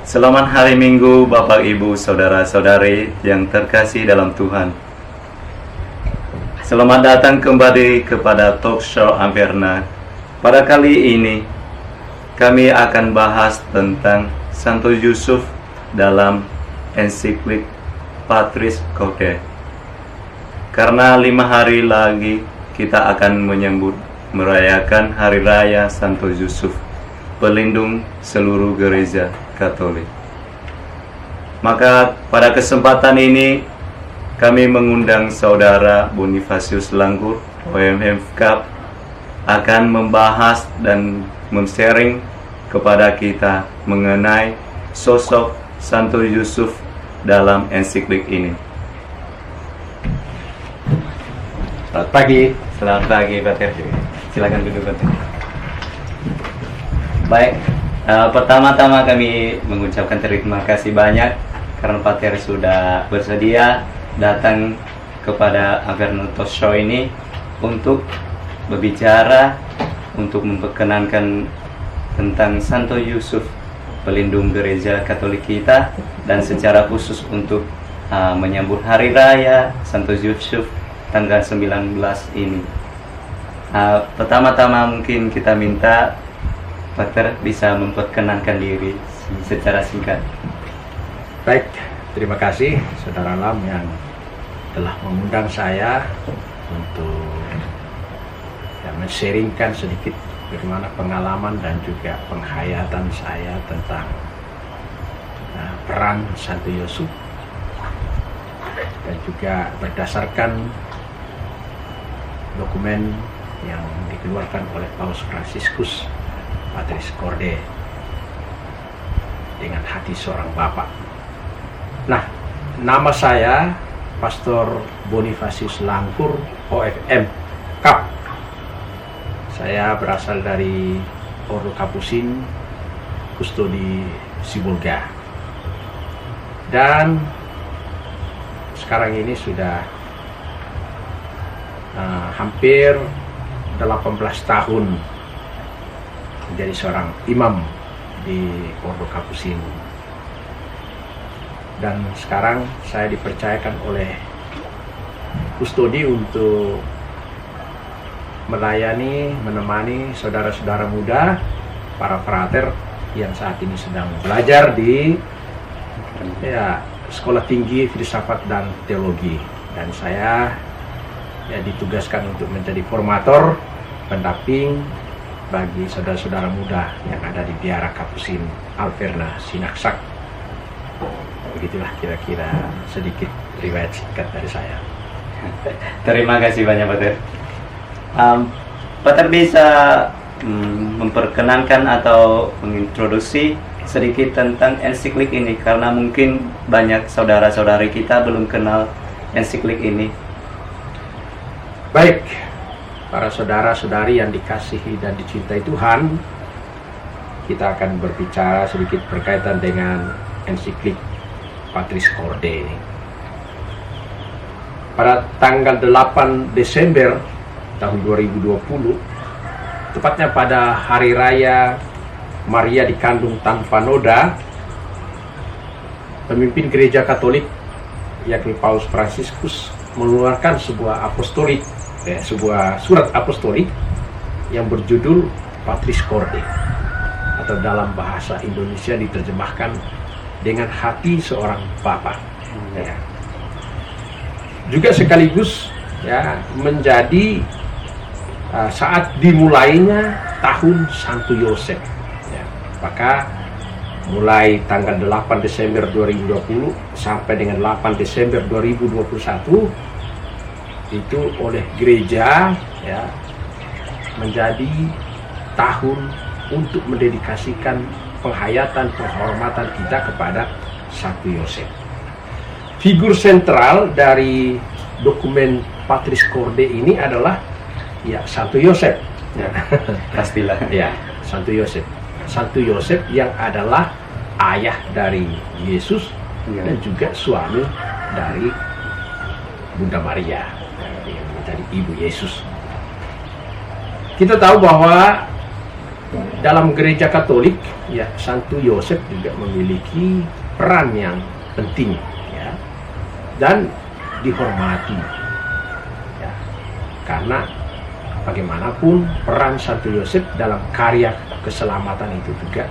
Selamat hari Minggu Bapak Ibu Saudara-saudari yang terkasih dalam Tuhan. Selamat datang kembali kepada Talk Show Averna. Pada kali ini kami akan bahas tentang Santo Yusuf dalam ensiklik Patris Corde. Karena 5 hari lagi kita akan merayakan Hari Raya Santo Yusuf, pelindung seluruh gereja Katolik. Maka pada kesempatan ini kami mengundang Saudara Bonifasius Langkur, OMM FKAP, akan membahas dan men-sharing kepada kita mengenai sosok Santo Yusuf dalam ensiklik ini. Selamat pagi. Selamat pagi, Pater. Silakan duduk, Pater. Baik, pertama-tama kami mengucapkan terima kasih banyak karena Pater sudah bersedia datang kepada Averna Talk Show ini untuk berbicara, untuk memperkenankan tentang Santo Yusuf, pelindung gereja Katolik kita, dan secara khusus untuk menyambut Hari Raya Santo Yusuf tanggal 19 ini. Pertama-tama mungkin kita minta Pater bisa memperkenankan diri secara singkat. Baik, terima kasih Saudara Lam yang telah mengundang saya untuk men-sharingkan sedikit bagaimana pengalaman dan juga penghayatan saya tentang peran Santo Yusuf, dan juga berdasarkan dokumen yang dikeluarkan oleh Paus Fransiskus Patris Corde, dengan hati seorang bapak. Nah, nama saya Pastor Bonifasius Langkur, OFM KAP. Saya berasal dari Ordo Kapusin, Kustodi Sibolga. Dan sekarang ini sudah hampir 18 tahun menjadi seorang imam di Ordo Kapusin. Dan sekarang saya dipercayakan oleh Kustodi untuk menemani saudara-saudara muda, para frater yang saat ini sedang belajar di Sekolah Tinggi Filsafat dan Teologi. Dan saya ditugaskan untuk menjadi formator, pendamping bagi saudara-saudara muda yang ada di Biara Kapusin Averna Sinaksak. Begitulah kira-kira sedikit riwayat singkat dari saya. Terima kasih banyak, Pater. Pater bisa memperkenankan atau mengintroduksi sedikit tentang ensiklik ini, karena mungkin banyak saudara-saudari kita belum kenal ensiklik ini. Baik, para saudara-saudari yang dikasihi dan dicintai Tuhan, kita akan berbicara sedikit berkaitan dengan ensiklik Patris Corde. Pada tanggal 8 Desember tahun 2020, tepatnya pada Hari Raya Maria dikandung tanpa noda, pemimpin gereja Katolik yakni Paus Fransiskus mengeluarkan sebuah surat apostolik yang berjudul Patris Corde, atau dalam bahasa Indonesia diterjemahkan dengan hati seorang bapa. Juga sekaligus menjadi saat dimulainya tahun Santo Yosef. Maka mulai tanggal 8 Desember 2020 sampai dengan 8 Desember 2021 itu oleh gereja menjadi tahun untuk mendedikasikan penghayatan penghormatan kita kepada Santo Yosef. Figur sentral dari dokumen Patris Corde ini adalah Santo Yosef. Pastilah. Santo Yosef. Santo Yosef yang adalah ayah dari Yesus dan juga suami dari Bunda Maria, yang menjadi ibu Yesus. Kita tahu bahwa dalam gereja Katolik, ya, Santo Yosef juga memiliki peran yang penting, ya, dan dihormati, ya, karena bagaimanapun peran Santo Yosef dalam karya keselamatan itu juga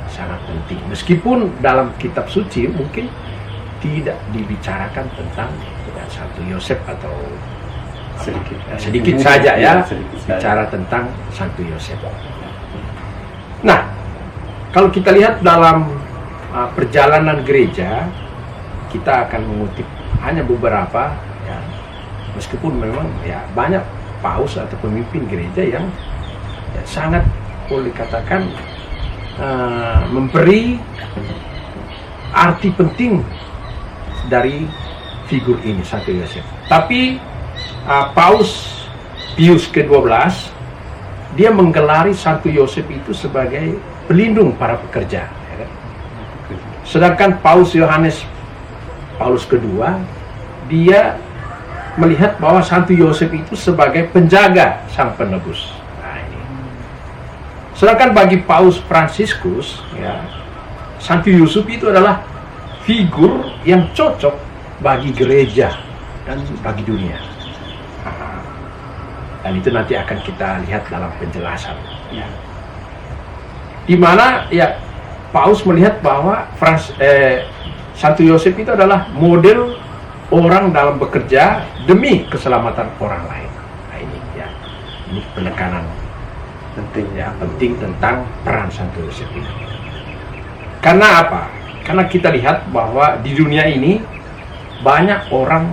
sangat penting. Meskipun dalam kitab suci mungkin tidak dibicarakan tentang Santo Yosef atau sedikit saja, ya, bicara tentang Santo Yosef. Nah, kalau kita lihat dalam perjalanan gereja, kita akan mengutip hanya beberapa, ya, meskipun memang ya banyak paus atau pemimpin gereja yang ya, sangat boleh dikatakan memberi arti penting dari figur ini, Santo Yosef. Tapi Paus Pius ke-12 dia menggelari Santo Yosef itu sebagai pelindung para pekerja, ya kan? Sedangkan Paus Yohanes Paulus kedua dia melihat bahwa Santo Yosef itu sebagai penjaga sang penebus. Nah, ini. Sedangkan bagi Paus Fransiskus, ya, Santo Yosef itu adalah figur yang cocok bagi gereja dan bagi dunia. Dan itu nanti akan kita lihat dalam penjelasan, ya. Di mana ya Paus melihat bahwa Santo Yosef itu adalah model orang dalam bekerja demi keselamatan orang lain. Nah, ini ya, ini penekanan penting, ya, penting tentang peran Santo Yosef ini. Karena apa? Karena kita lihat bahwa di dunia ini banyak orang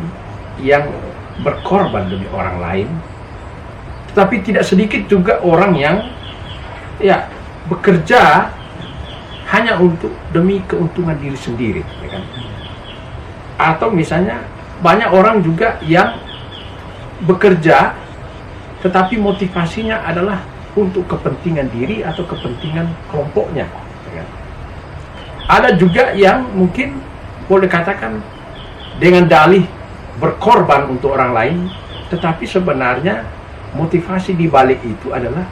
yang berkorban demi orang lain, tetapi tidak sedikit juga orang yang ya bekerja hanya untuk demi keuntungan diri sendiri, ya kan? Atau misalnya banyak orang juga yang bekerja tetapi motivasinya adalah untuk kepentingan diri atau kepentingan kelompoknya, ya kan? Ada juga yang mungkin boleh katakan dengan dalih berkorban untuk orang lain, tetapi sebenarnya motivasi di balik itu adalah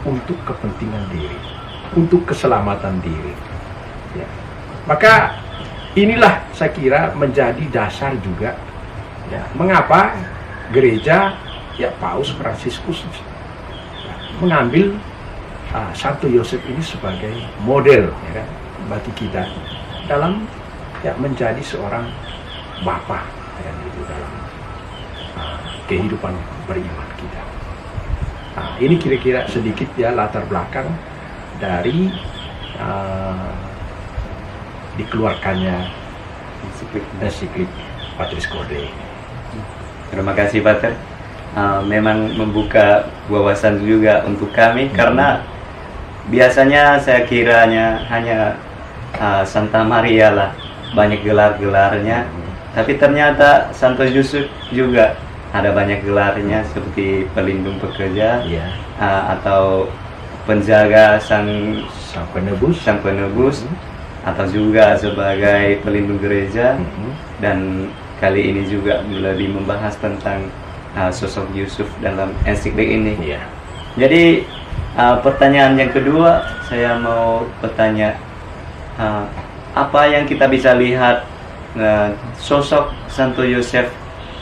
untuk kepentingan diri, untuk keselamatan diri, ya. Maka inilah saya kira menjadi dasar juga, ya, mengapa gereja, ya, Paus Fransiskus ya, mengambil Santo Yosef ini sebagai model, ya kan, bagi kita dalam ya menjadi seorang bapa, ya, gitu, dalam kehidupan beriman kita. Nah, ini kira-kira sedikit ya latar belakang dari dikeluarkannya ensiklik Patris Corde. Terima kasih, Pater. Memang membuka wawasan juga untuk kami, karena biasanya saya kiranya hanya Santa Maria lah banyak gelar-gelarnya, tapi ternyata Santo Yusuf juga ada banyak gelarnya, seperti pelindung pekerja, ya, atau penjaga sang penebus, atau juga sebagai pelindung gereja. Dan kali ini juga lebih membahas tentang sosok Yusuf dalam ensiklik ini, ya. Jadi pertanyaan yang kedua, saya mau bertanya, apa yang kita bisa lihat sosok Santo Yosef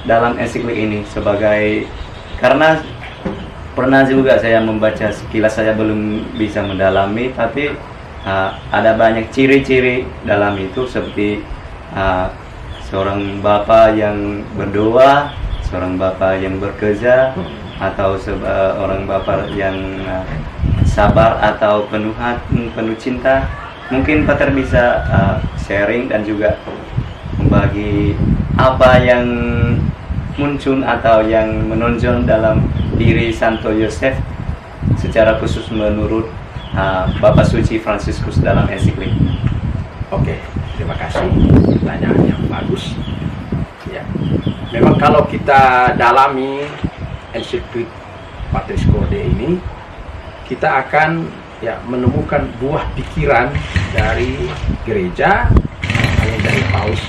dalam ensiklik ini, sebagai, karena pernah juga saya membaca sekilas, saya belum bisa mendalami, tapi ada banyak ciri-ciri dalam itu, seperti seorang bapak yang berdoa, seorang bapak yang bekerja, atau seorang bapak yang sabar atau penuh cinta. Mungkin Pater bisa sharing dan juga membagi apa yang muncul atau yang menonjol dalam diri Santo Yosef secara khusus menurut Bapak Suci Fransiskus dalam ensiklik. Oke, terima kasih, pertanyaan yang bagus. Ya, memang kalau kita dalami ensiklik Patris Corde ini, kita akan ya menemukan buah pikiran dari gereja, dari Paus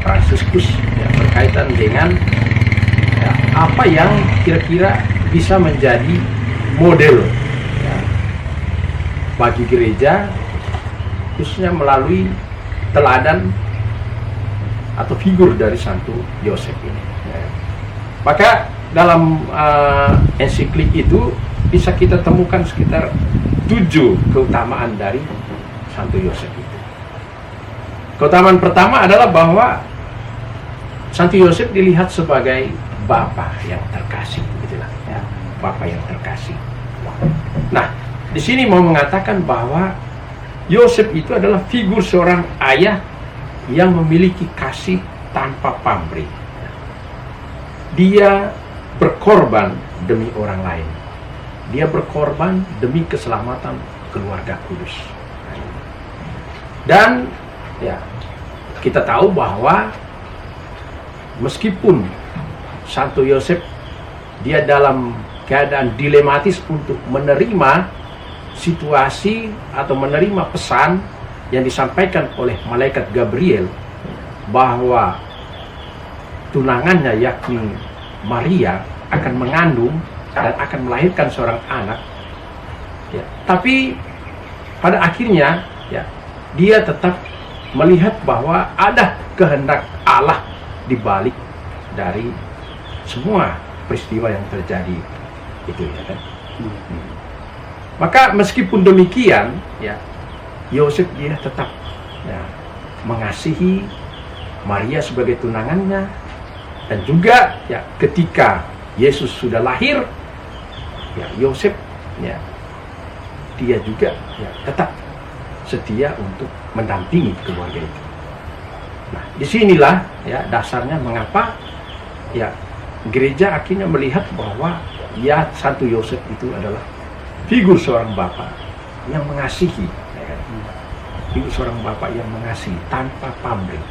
Fransiskus, ya, berkaitan dengan ya, apa yang kira-kira bisa menjadi model, ya, bagi gereja, khususnya melalui teladan atau figur dari Santo Yosef ini. Ya. Maka dalam ensiklik itu bisa kita temukan sekitar 7 keutamaan dari Santo Yosef itu. Keutamaan pertama adalah bahwa Santo Yosef dilihat sebagai bapa yang terkasih, gitulah, ya, bapa yang terkasih. Nah, di sini mau mengatakan bahwa Yosef itu adalah figur seorang ayah yang memiliki kasih tanpa pamrih. Dia berkorban demi orang lain. Dia berkorban demi keselamatan keluarga kudus. Dan ya, kita tahu bahwa meskipun Santo Yosef dia dalam keadaan dilematis untuk menerima situasi atau menerima pesan yang disampaikan oleh malaikat Gabriel bahwa tunangannya yakni Maria akan mengandung dan akan melahirkan seorang anak, ya, tapi pada akhirnya ya, dia tetap melihat bahwa ada kehendak Allah di balik dari semua peristiwa yang terjadi itu, ya kan. Maka meskipun demikian, ya, Yosef dia tetap ya, mengasihi Maria sebagai tunangannya, dan juga ya, ketika Yesus sudah lahir, ya, Yosef ya, dia juga ya, tetap setia untuk mendampingi keluarga itu. Nah, disinilah ya dasarnya mengapa ya gereja akhirnya melihat bahwa ya Santo Yosef itu adalah figur seorang bapak yang mengasihi, ya, figur seorang bapak yang mengasihi tanpa pamrih,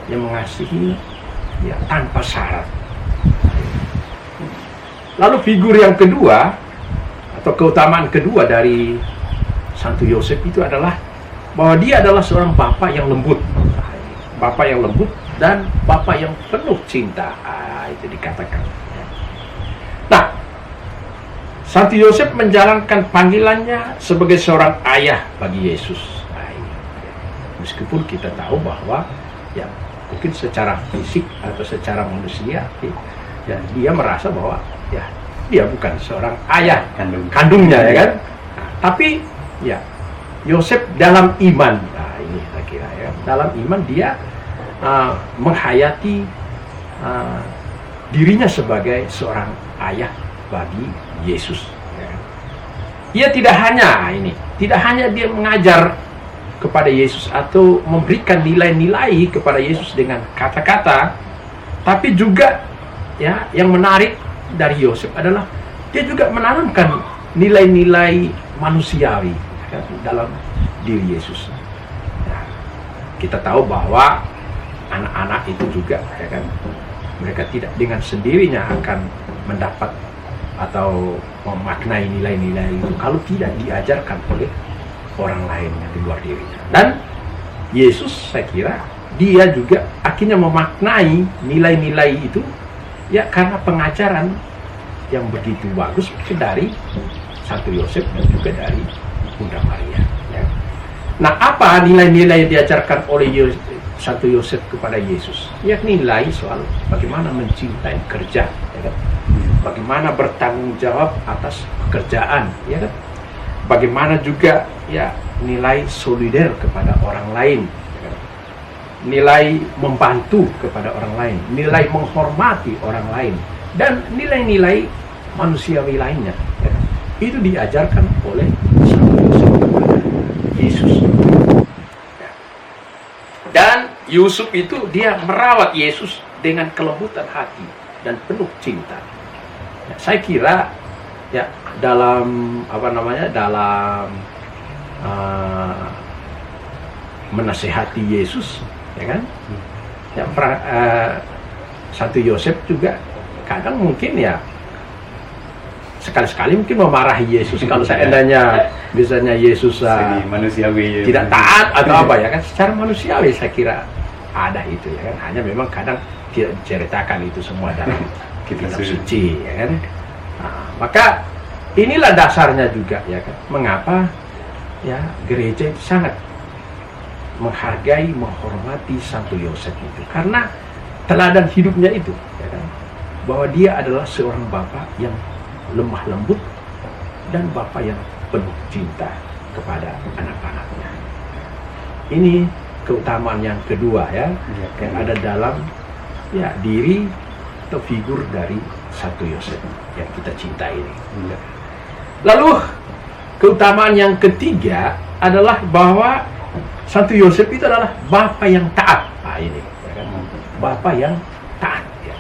yang mengasihi ya tanpa syarat. Lalu figur yang kedua atau keutamaan kedua dari Santo Yosef itu adalah bahwa dia adalah seorang bapak yang lembut, bapak yang lembut dan bapak yang penuh cinta. Itu dikatakan. Nah, Santo Yosef menjalankan panggilannya sebagai seorang ayah bagi Yesus. Meskipun kita tahu bahwa ya mungkin secara fisik atau secara manusia ya, dia merasa bahwa ya dia bukan seorang ayah kandungnya, ya kan. Nah, tapi ya Yosef dalam iman, nah ini saya kira ya, dalam iman dia menghayati dirinya sebagai seorang ayah bagi Yesus. Ya. Ia tidak hanya dia mengajar kepada Yesus atau memberikan nilai-nilai kepada Yesus dengan kata-kata, tapi juga ya yang menarik dari Yosef adalah dia juga menanamkan nilai-nilai manusiawi ya, dalam diri Yesus. Ya, kita tahu bahwa anak-anak itu juga ya kan, mereka tidak dengan sendirinya akan mendapat atau memaknai nilai-nilai itu kalau tidak diajarkan oleh orang lain yang di luar dirinya. Dan Yesus saya kira dia juga akhirnya memaknai nilai-nilai itu ya karena pengajaran yang begitu bagus dari Santo Yosef dan juga dari Bunda Maria. Ya. Nah, apa nilai-nilai yang diajarkan oleh Santo Yosef kepada Yesus? Yakni nilai soal bagaimana mencintai kerja, ya kan? Bagaimana bertanggung jawab atas pekerjaan, ya kan? Bagaimana juga ya nilai solider kepada orang lain, ya kan? Nilai membantu kepada orang lain, nilai menghormati orang lain, dan nilai-nilai manusiawi lainnya, ya kan? Itu diajarkan oleh Santo Yosef kepada Yesus. Dan Yusuf itu dia merawat Yesus dengan kelembutan hati dan penuh cinta. Ya, saya kira ya dalam dalam menasehati Yesus, ya kan? Ya, Santo Yosef juga kadang mungkin ya sekali-sekali mungkin memarahi Yesus kalau seandainya misalnya Yesus manusiawi tidak taat atau apa, ya kan, secara manusiawi saya kira ada itu, ya kan, hanya memang kadang tidak diceritakan itu semua dalam kitab suci, ya kan. Nah, maka inilah dasarnya juga, ya kan, mengapa ya gereja itu sangat menghargai, menghormati Santo Yosef itu karena teladan hidupnya itu, ya kan? Bahwa dia adalah seorang bapak yang lemah lembut dan bapak yang penuh cinta kepada anak-anaknya. Ini keutamaan yang kedua ya, yang ada dalam ya diri atau figur dari Santo Yosef yang kita cintai ini. Lalu keutamaan yang ketiga adalah bahwa Santo Yosef itu adalah bapa yang taat. Nah ini, ya kan? Bapa yang taat. Ya.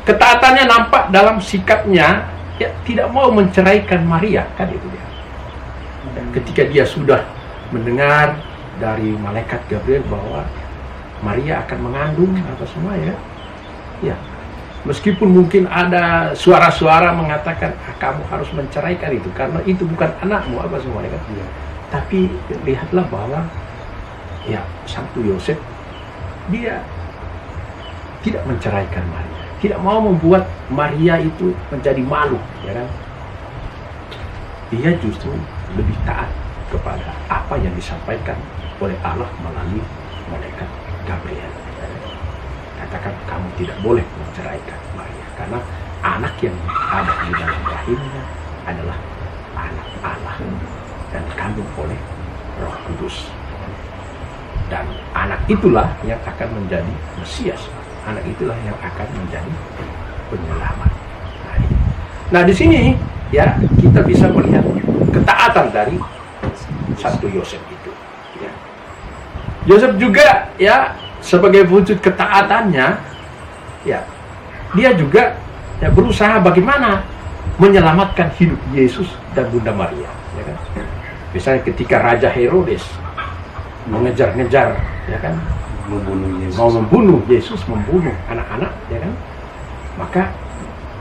Ketaatannya nampak dalam sikapnya, ya tidak mau menceraikan Maria, kan itu dia. Dan ketika dia sudah mendengar dari malaikat Gabriel bahwa Maria akan mengandung apa semua ya, ya. Meskipun mungkin ada suara-suara mengatakan kamu harus menceraikan itu karena itu bukan anakmu apa semua ya kan. Ya. Tapi lihatlah bahwa ya Santo Yosef dia tidak menceraikan Maria, tidak mau membuat Maria itu menjadi malu, ya kan? Dia justru lebih taat kepada apa yang disampaikan oleh Allah melalui malaikat Gabriel. Katakan kamu tidak boleh menceraikan Maria karena anak yang ada di dalam rahimnya adalah anak Allah dan dikandung oleh Roh Kudus. Dan anak itulah yang akan menjadi Mesias. Anak itulah yang akan menjadi penyelamat. Nah, di sini ya kita bisa melihat ketaatan dari Santo Yosef itu. Ya. Yosef juga ya sebagai wujud ketaatannya, ya dia juga ya, berusaha bagaimana menyelamatkan hidup Yesus dan Bunda Maria. Ya kan? Misalnya ketika Raja Herodes mengejar-ngejar, ya kan, mau membunuh Yesus, membunuh anak-anak, ya kan, maka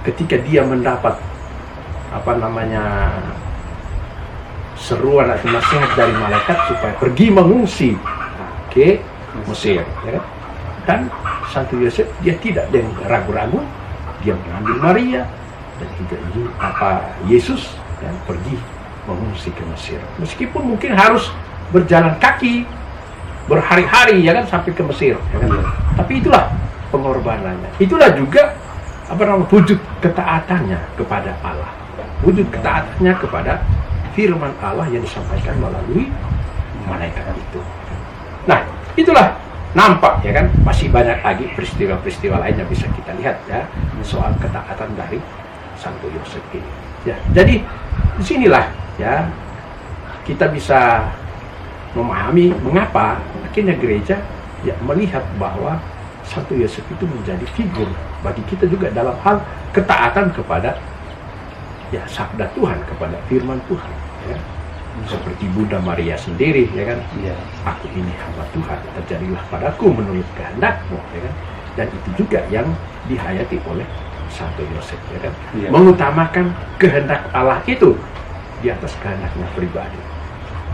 ketika dia mendapat seruan atau nasihat dari malaikat supaya pergi mengungsi ke Mesir, ya kan, dan Santo Yosef dia tidak dengan ragu-ragu, dia mengambil Maria dan Yesus dan pergi mengungsi ke Mesir, meskipun mungkin harus berjalan kaki berhari-hari ya kan sampai ke Mesir ya kan? Tapi itulah pengorbanannya, itulah juga wujud ketaatannya kepada Allah, wujud ketaatannya kepada firman Allah yang disampaikan melalui malaikat itu. Nah itulah nampak ya kan, masih banyak lagi peristiwa-peristiwa lain yang bisa kita lihat ya soal ketaatan dari Santo Yosef ini ya. Jadi disinilah ya kita bisa memahami mengapa akhirnya gereja ya melihat bahwa Santo Yosef itu menjadi figur bagi kita juga dalam hal ketaatan kepada ya sabda Tuhan, kepada firman Tuhan ya. Seperti Bunda Maria sendiri ya kan, ya, aku ini hamba Tuhan, terjadilah padaku menurut kehendak-Mu ya kan. Dan itu juga yang dihayati oleh Santo Yosef ya kan, ya, mengutamakan kehendak Allah itu di atas kehendaknya pribadi.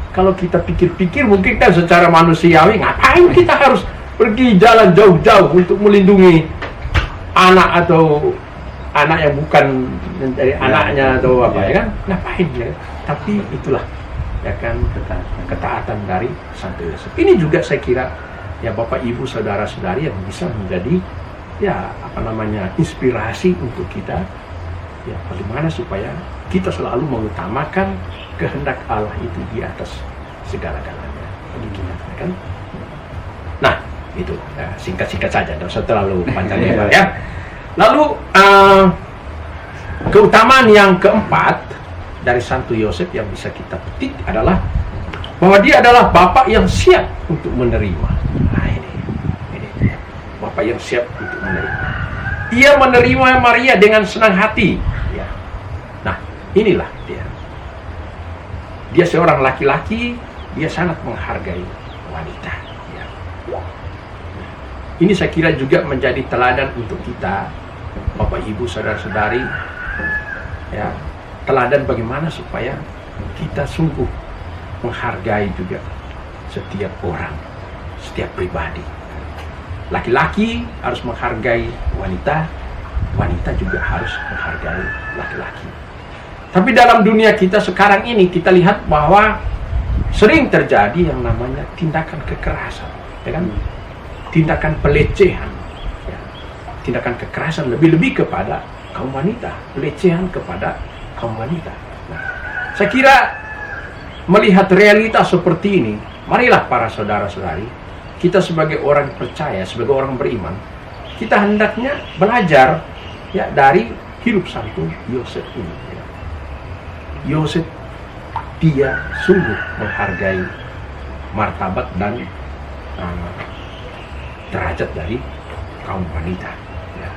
Kalau kita pikir-pikir mungkin kan secara manusiawi ngapain kita harus pergi jalan jauh-jauh untuk melindungi anak atau anak yang bukan dari anaknya atau apa ya kan, ngapain ya. Tapi itulah ya kan ketaatan dari Santo Yosef. Ini juga saya kira ya Bapak Ibu saudara-saudari yang bisa menjadi ya inspirasi untuk kita ya bagaimana supaya kita selalu mengutamakan kehendak Allah itu di atas segala-galanya bagi kita kan. Nah itu ya, singkat-singkat saja, tidak usah terlalu panjang lebar ya. Lalu keutamaan yang keempat dari Santo Yosef yang bisa kita petik adalah bahwa dia adalah bapak yang siap untuk menerima. Nah ini bapak yang siap untuk menerima. Ia menerima Maria dengan senang hati ya. Nah inilah dia seorang laki-laki, dia sangat menghargai wanita ya. Ini saya kira juga menjadi teladan untuk kita Bapak Ibu saudara-saudari ya, teladan bagaimana supaya kita sungguh menghargai juga setiap orang, setiap pribadi. Laki-laki harus menghargai wanita, wanita juga harus menghargai laki-laki. Tapi dalam dunia kita sekarang ini kita lihat bahwa sering terjadi yang namanya tindakan kekerasan, ya kan? Tindakan pelecehan, ya. Tindakan kekerasan lebih-lebih kepada kaum wanita, pelecehan kepada kaum wanita. Nah, saya kira melihat realitas seperti ini, marilah para saudara-saudari, kita sebagai orang percaya, sebagai orang beriman, kita hendaknya belajar ya dari hidup Santo Yosef ini. Ya. Yosef dia sungguh menghargai martabat dan derajat dari kaum wanita. Ya.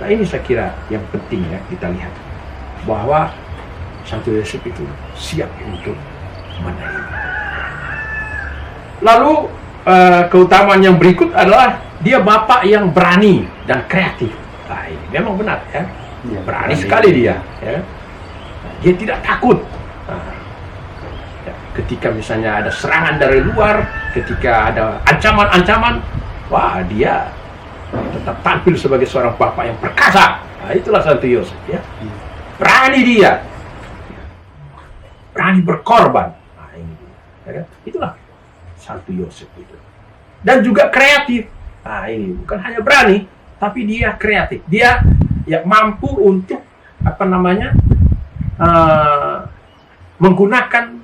Nah ini saya kira yang penting ya kita lihat bahwa Santo Yosef itu siap untuk menerima. Lalu keutamaan yang berikut adalah dia bapak yang berani dan kreatif. Nah, ini memang benar ya. Berani sekali dia. Ya. Dia tidak takut. Nah, ya, ketika misalnya ada serangan dari luar, ketika ada ancaman-ancaman, wah dia tetap tampil sebagai seorang bapak yang perkasa. Nah, itulah Santo Yosef ya. Berani dia. Berani berkorban. Nah, ini dia. Ya kan? Itulah Santo Yosef itu. Dan juga kreatif. Nah, ini bukan hanya berani, tapi dia kreatif. Dia ya mampu untuk menggunakan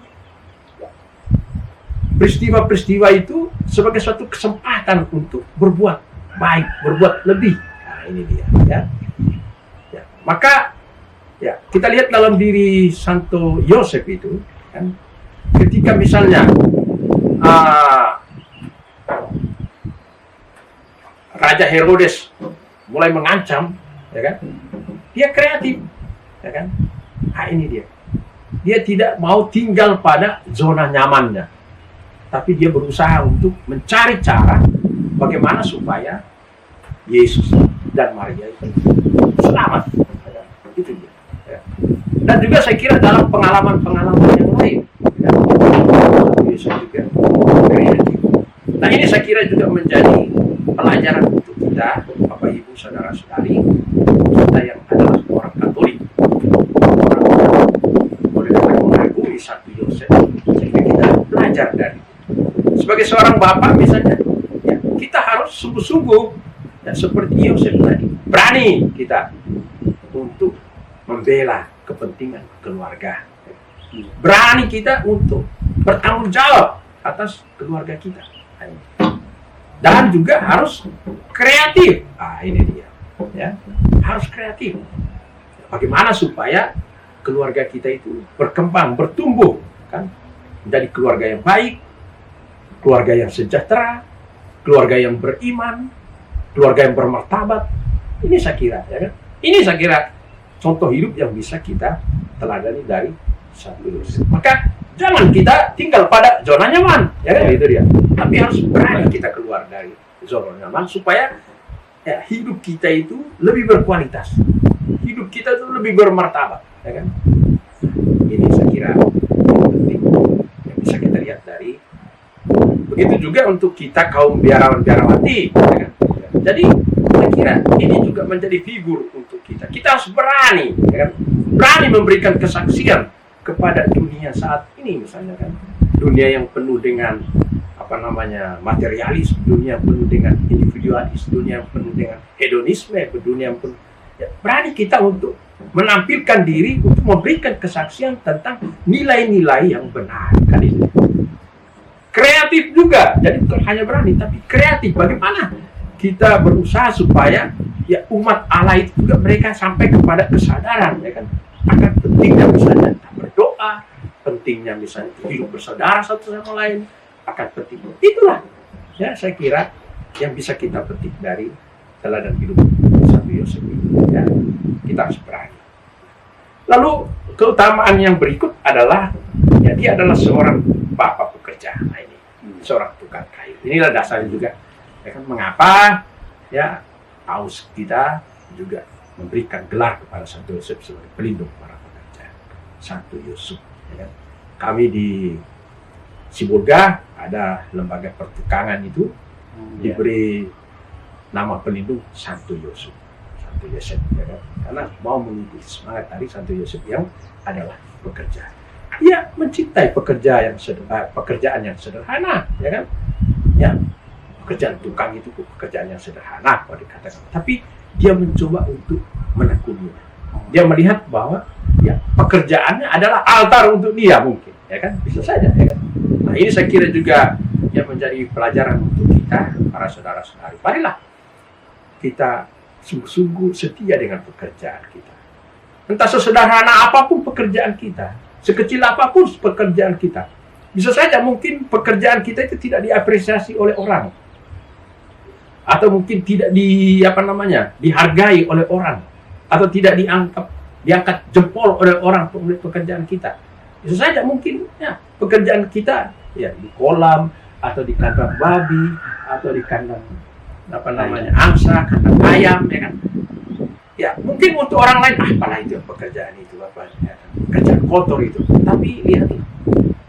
peristiwa-peristiwa itu sebagai suatu kesempatan untuk berbuat baik, berbuat lebih. Nah, ini dia ya. Ya. Maka ya, kita lihat dalam diri Santo Yosef itu kan, ketika misalnya Raja Herodes mulai mengancam, ya kan? Dia kreatif, ya kan? Nah, ini dia. Dia tidak mau tinggal pada zona nyamannya, tapi dia berusaha untuk mencari cara bagaimana supaya Yesus dan Maria itu selamat. Ya, itu dia. Ya. Dan juga saya kira dalam pengalaman-pengalaman yang lain, ya, Yesus juga kreatif. Nah ini saya kira juga menjadi pelajaran untuk kita, Bapak Ibu, saudara-saudari, kita yang adalah orang Katolik, boleh mengagumi Santo Yosef, sehingga kita belajar dari. Sebagai seorang bapak misalnya, ya, kita harus sungguh-sungguh, ya, seperti Yosef tadi, berani kita untuk membela kepentingan keluarga, berani kita untuk bertanggung jawab atas keluarga kita. Dan juga harus kreatif. Ah, ini dia. Ya, harus kreatif. Bagaimana supaya keluarga kita itu berkembang, bertumbuh, kan? Menjadi keluarga yang baik, keluarga yang sejahtera, keluarga yang beriman, keluarga yang bermartabat. Ini saya kira, ya kan? Ini saya kira contoh hidup yang bisa kita teladani dari Santo Yosef. Maka jangan kita tinggal pada zona nyaman, ya kan? Itu dia. Tapi harus berani kita keluar dari zona nyaman supaya ya, hidup kita itu lebih berkualitas, hidup kita itu lebih bermartabat, ya kan? Ini saya kira penting yang bisa kita lihat dari. Begitu juga untuk kita kaum biarawan-biarawati, ya kan? Jadi saya kira ini juga menjadi figur untuk kita. Kita harus berani, ya kan? Berani memberikan kesaksian kepada dunia saat ini misalnya kan, dunia yang penuh dengan materialis, dunia yang penuh dengan individualis, dunia yang penuh dengan hedonisme, dunia yang penuh, ya, berani kita untuk menampilkan diri untuk memberikan kesaksian tentang nilai-nilai yang benar kan itu. Kreatif juga, jadi bukan hanya berani tapi kreatif. Bagaimana kita berusaha supaya ya umat Allah itu juga mereka sampai kepada kesadaran, ya kan, akan pentingnya misalnya berdoa, pentingnya misalnya hidup bersaudara satu sama lain, akan penting. Itulah ya saya kira yang bisa kita petik dari teladan hidup Santo Yosef ini, ya. Kita harus berani. Lalu keutamaan yang berikut adalah ya dia adalah seorang bapak pekerja. Nah, ini seorang tukang kayu. Inilah dasarnya juga, ya kan, mengapa ya Paus kita juga memberikan gelar kepada Santo Yosef sebagai pelindung para pekerja. Santo Yosef, ya kan? Kami di Sibolga ada lembaga pertukangan itu diberi nama pelindung Santo Yosef, Santo Yosef, ya kan? Karena mau mengikuti semangat dari Santo Yosef yang adalah bekerja. ya mencintai pekerjaan yang sederhana, ya kan? Ya, pekerjaan tukang itu pekerjaan yang sederhana kalau dikatakan. Tapi dia mencoba untuk menekuninya. Dia melihat bahwa ya pekerjaannya adalah altar untuk dia mungkin, ya kan? Bisa saja, ya kan? Nah, ini saya kira juga yang menjadi pelajaran untuk kita, para saudara-saudari. Marilah kita sungguh-sungguh setia dengan pekerjaan kita. Entah sesederhana apapun pekerjaan kita, sekecil apapun pekerjaan kita. Bisa saja mungkin pekerjaan kita itu tidak diapresiasi oleh orang. Atau mungkin tidak dihargai oleh orang. Atau tidak diangkat jempol oleh orang oleh pekerjaan kita. Bisa saja mungkin ya, pekerjaan kita ya di kolam, atau di kandang babi, atau di kandang angsa, kandang ayam, ya kan? Ya, mungkin untuk orang lain, apalah itu pekerjaan itu, pekerjaan kotor itu. Tapi lihatlah,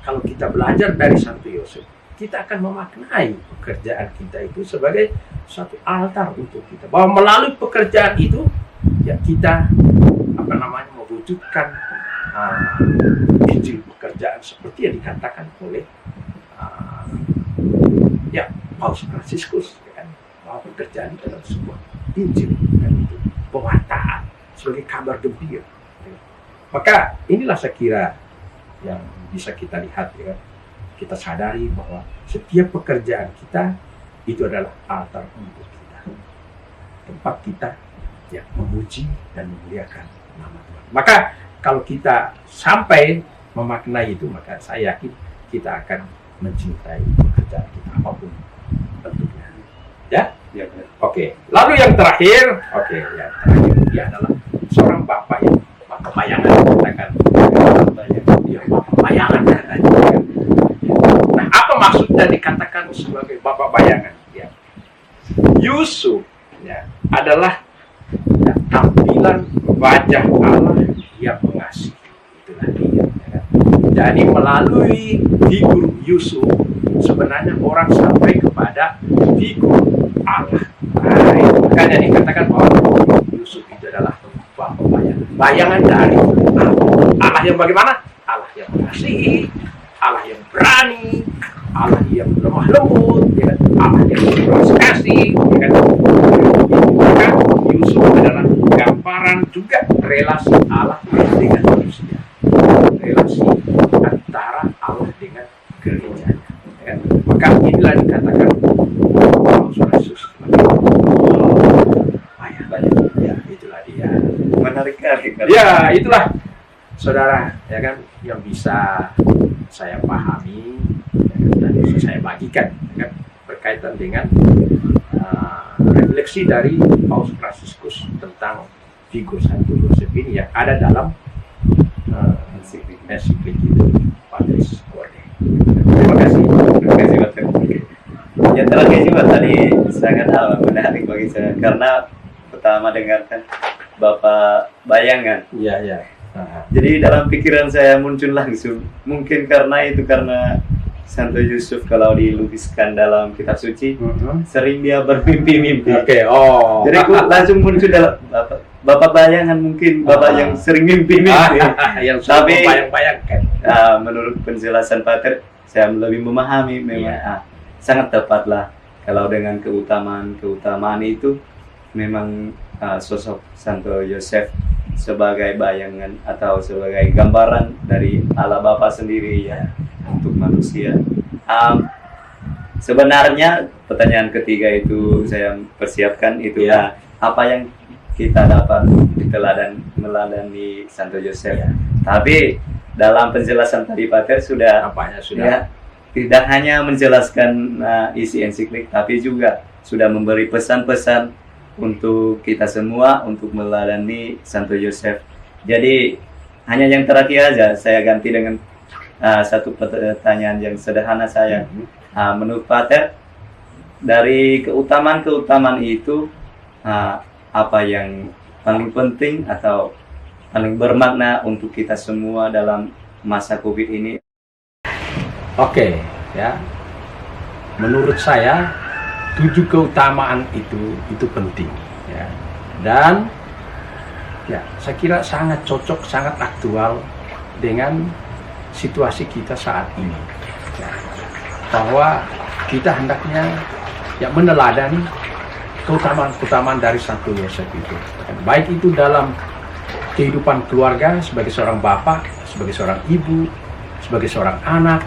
kalau kita belajar dari Santo Yosef, kita akan memaknai pekerjaan kita itu sebagai suatu altar untuk kita. Bahwa melalui pekerjaan itu, ya kita mewujudkan Injil pekerjaan seperti yang dikatakan oleh Paus Fransiskus, ya kan? Bahwa pekerjaan itu adalah sebuah Injil, dan itu pewartaan sebagai kabar gembira. Maka inilah saya kira yang bisa kita lihat, ya. Kita sadari bahwa setiap pekerjaan kita itu adalah altar untuk kita, tempat kita ya memuji dan memuliakan nama Tuhan. Maka kalau kita sampai memaknai itu, maka saya yakin kita akan mencintai pekerjaan kita apapun bentuknya. Ya? Ya, Oke. Lalu yang terakhir, yang terakhir dia adalah seorang bapak yang bapak bayangan, katakan dia bapak bayangan. Nah, apa maksudnya dikatakan sebagai bapak bayangan? Ya. Yusuf ya, adalah ya, tampilan wajah Allah yang mengasihi. Itulah dia. Ya. Jadi melalui figur Yusuf sebenarnya orang sampai kepada figur Allah. Nah, makanya dikatakan bahwa Yusuf itu adalah bapak bayangan. Bayangan dari Allah. Allah yang bagaimana? Allah yang mengasihi, Allah yang berani, Allah yang lemah lembut, ya kan? Allah yang berbelas kasih, ya kan? Maka Yusuf adalah gambaran juga relasi Allah dengan manusia, relasi antara Allah dengan gerejanya. Ya kan? Maka inilah dikatakan Paus Yesus. Ya, itulah dia. menarik sekali. Ya, itulah saudara, ya kan, yang bisa saya pahami dan bisa saya bagikan, ya kan, berkaitan dengan refleksi dari Paus Fransiskus tentang figur Santo Yosef ini yang ada dalam ensiklik itu, Patris Corde. Terima kasih. Yang terakhir juga tadi sangat menarik bagi saya karena pertama dengarkan Bapak bayangan. Iya. Jadi dalam pikiran saya muncul langsung, mungkin karena Santo Yusuf kalau dilukiskan dalam kitab suci, sering dia bermimpi-mimpi. Oke. Jadi aku langsung muncul dalam Bapak bayangan, mungkin Bapak yang sering mimpi-mimpi. Yang tapi bayang-bayangkan. Menurut penjelasan Pater, saya lebih memahami memang sangat tepatlah kalau dengan keutamaan itu memang sosok Santo Yosef sebagai bayangan atau sebagai gambaran dari Allah Bapa sendiri ya untuk manusia. Sebenarnya pertanyaan ketiga itu saya persiapkan itu apa yang kita dapat meladani Santo Yosef. Tapi dalam penjelasan tadi Pater sudah ya, tidak hanya menjelaskan isi ensiklik, tapi juga sudah memberi pesan-pesan untuk kita semua untuk meladani Santo Yosef. Jadi hanya yang terakhir aja saya ganti dengan satu pertanyaan yang sederhana saya. Menurut Pater, dari keutamaan itu apa yang paling penting atau paling bermakna untuk kita semua dalam masa COVID ini? Oke, ya. Menurut saya 7 keutamaan itu penting, ya. Dan ya, saya kira sangat cocok, sangat aktual dengan situasi kita saat ini. Ya, bahwa kita hendaknya meneladani keutamaan-keutamaan dari Santo Yosef itu. Baik itu dalam kehidupan keluarga sebagai seorang bapak, sebagai seorang ibu, sebagai seorang anak,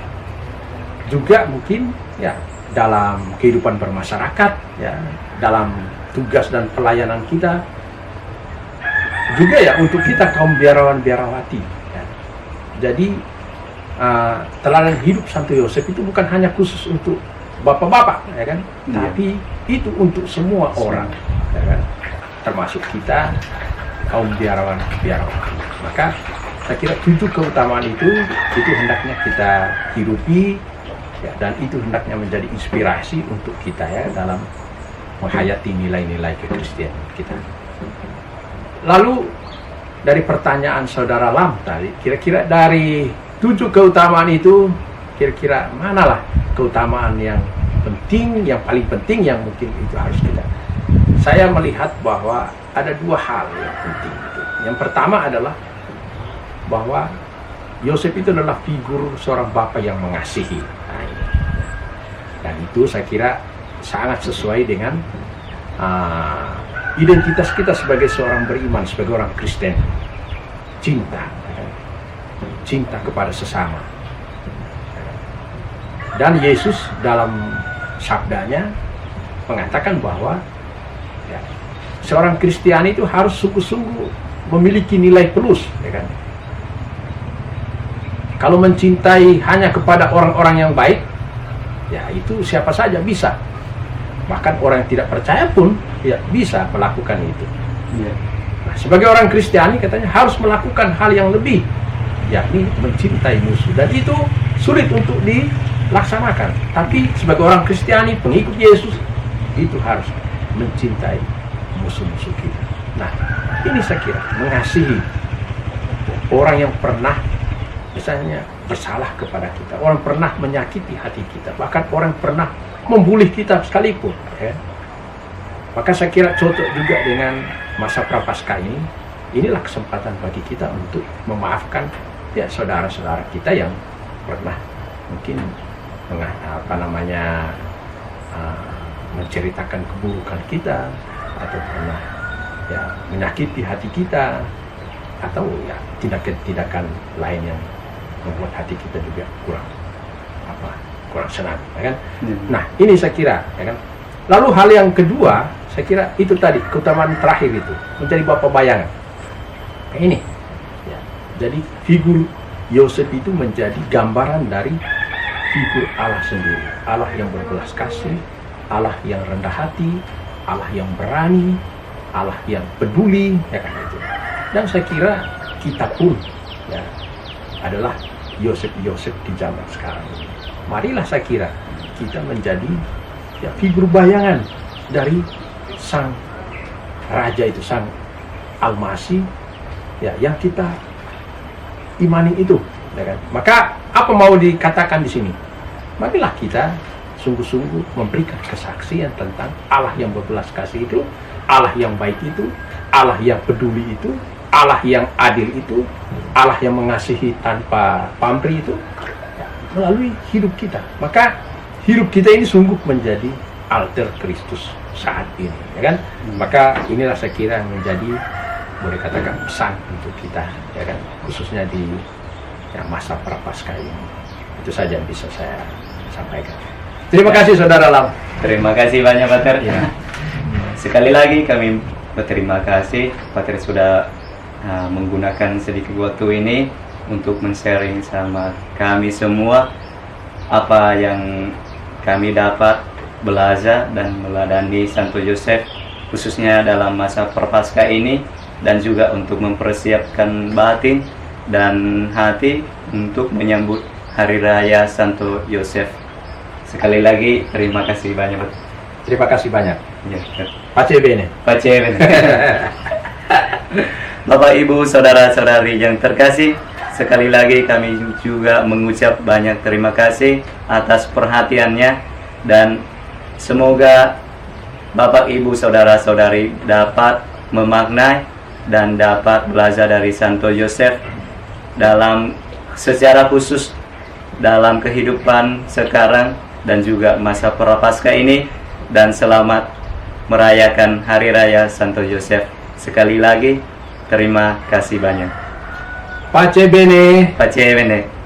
juga mungkin dalam kehidupan bermasyarakat, dalam tugas dan pelayanan kita, juga untuk kita kaum biarawan-biarawati. Jadi teladan hidup Santo Yosef itu bukan hanya khusus untuk bapak-bapak, tapi itu untuk semua orang, termasuk kita kaum biarawan-biarawati. Maka saya kira 7 keutamaan itu hendaknya kita hidupi, dan itu hendaknya menjadi inspirasi untuk kita dalam menghayati nilai-nilai kekristenan kita. Lalu dari pertanyaan saudara Lam tadi, kira-kira dari 7 keutamaan itu, kira-kira manalah keutamaan yang penting, yang paling penting, yang mungkin itu harus kita. Saya melihat bahwa ada 2 hal yang penting. Yang pertama adalah bahwa Yosef itu adalah figur seorang bapak yang mengasihi. Dan itu saya kira sangat sesuai dengan identitas kita sebagai seorang beriman, sebagai orang Kristen. Cinta kepada sesama. Dan Yesus dalam sabdanya mengatakan bahwa seorang Kristiani itu harus sungguh-sungguh memiliki nilai plus, Kalau mencintai hanya kepada orang-orang yang baik, itu siapa saja bisa. Bahkan orang yang tidak percaya pun bisa melakukan itu. Nah, sebagai orang Kristiani katanya harus melakukan hal yang lebih, yakni mencintai musuh. Dan itu sulit untuk dilaksanakan. Tapi sebagai orang Kristiani, pengikut Yesus, itu harus mencintai musuh-musuh kita. Nah, ini saya kira mengasihi orang yang pernah misalnya bersalah kepada kita, orang pernah menyakiti hati kita, bahkan orang pernah membuli kita sekalipun. Maka saya kira cocok juga dengan masa Prapaskah ini. Inilah kesempatan bagi kita untuk memaafkan saudara-saudara kita yang pernah mungkin menceritakan keburukan kita, atau pernah menyakiti hati kita, atau tindakan-tindakan lain yang membuat hati kita juga kurang senang, Nah, ini saya kira, Lalu hal yang kedua, saya kira itu tadi keutamaan terakhir itu menjadi bapak bayangan. Ini, jadi figur Yosef itu menjadi gambaran dari figur Allah sendiri, Allah yang berbelas kasih, Allah yang rendah hati, Allah yang berani, Allah yang peduli, itu. Dan saya kira kita pun adalah Yosef-Yosef di zaman sekarang ini. Marilah saya kira kita menjadi figur bayangan dari sang raja itu, sang Al-Masih, yang kita imani itu, Maka apa mau dikatakan di sini? Marilah kita sungguh-sungguh memberikan kesaksian tentang Allah yang berbelas kasih itu, Allah yang baik itu, Allah yang peduli itu, Allah yang adil itu, Allah yang mengasihi tanpa pamrih itu, melalui hidup kita. Maka hidup kita ini sungguh menjadi alter Kristus saat ini, Maka inilah saya kira menjadi, boleh katakan, pesan untuk kita, khususnya di masa Prapaskah ini. Itu saja yang bisa saya sampaikan. Terima kasih Saudara Lam. Terima kasih banyak Pater. Sekali lagi kami berterima kasih Pater sudah menggunakan sedikit waktu ini untuk men-sharing sama kami semua apa yang kami dapat belajar dan meladani Santo Yosef, khususnya dalam masa Prapaskah ini, dan juga untuk mempersiapkan batin dan hati untuk menyambut Hari Raya Santo Yosef. Sekali lagi terima kasih banyak. Terima kasih banyak. Pace bene. Bapak, Ibu, saudara-saudari yang terkasih, sekali lagi kami juga mengucap banyak terima kasih atas perhatiannya, dan semoga Bapak, Ibu, saudara-saudari dapat memaknai dan dapat belajar dari Santo Yosef dalam secara khusus dalam kehidupan sekarang dan juga masa Prapaskah ini, dan selamat merayakan Hari Raya Santo Yosef. Sekali lagi terima kasih banyak. Pace bene. Pace bene.